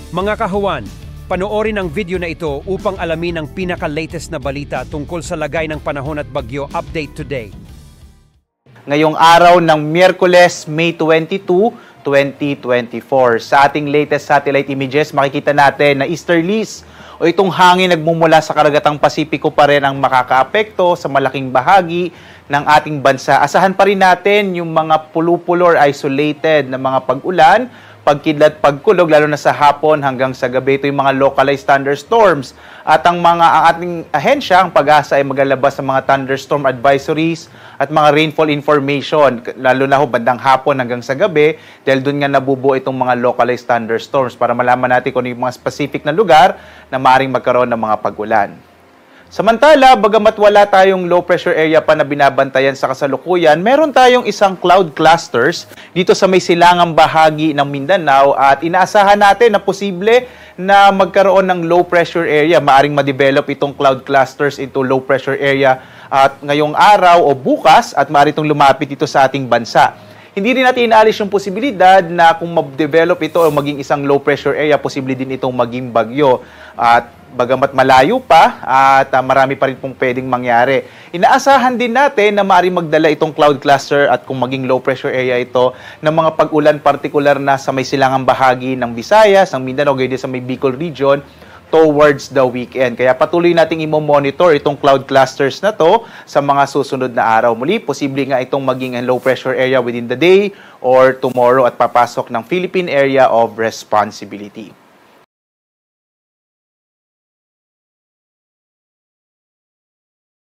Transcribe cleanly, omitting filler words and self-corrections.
Mga kahuwan, panoorin ang video na ito upang alamin ang pinaka-latest na balita tungkol sa lagay ng panahon at bagyo update today. Ngayong araw ng Miyerkules, May 22, 2024. Sa ating latest satellite images, makikita natin na easterlies o itong hangin nagmumula sa karagatang Pasipiko pa rin ang makakaapekto sa malaking bahagi ng ating bansa. Asahan pa rin natin yung mga pulupulor isolated na mga pag-ulan, pagkidlat, pagkulog, lalo na sa hapon hanggang sa gabi. Ito yung mga localized thunderstorms. At ang ating ahensya, ang Pag-asa, ay maglalabas ng mga thunderstorm advisories at mga rainfall information, lalo na bandang hapon hanggang sa gabi, dahil doon nga nabubuo itong mga localized thunderstorms para malaman natin kung ano yung mga specific na lugar na maaaring magkaroon ng mga pag-ulan. Samantala, bagamat wala tayong low pressure area pa na binabantayan sa kasalukuyan, meron tayong isang cloud clusters dito sa may silangang bahagi ng Mindanao at inaasahan natin na posible na magkaroon ng low pressure area. Maaring ma-develop itong cloud clusters into low pressure area at ngayong araw o bukas at maaari itong lumapit dito sa ating bansa. Hindi rin natin inaalis yung posibilidad na kung ma-develop ito o maging isang low pressure area, posible din itong maging bagyo. At bagamat malayo pa at marami pa rin pong pwedeng mangyari. Inaasahan din natin na maaaring magdala itong cloud cluster at kung maging low pressure area ito ng mga pag-ulan partikular na sa may silangang bahagi ng Visayas, ng Mindanao, gayon din sa may Bicol region towards the weekend. Kaya patuloy nating i-monitor itong cloud clusters na to sa mga susunod na araw. Muli, posible nga itong maging low pressure area within the day or tomorrow at papasok ng Philippine Area of Responsibility.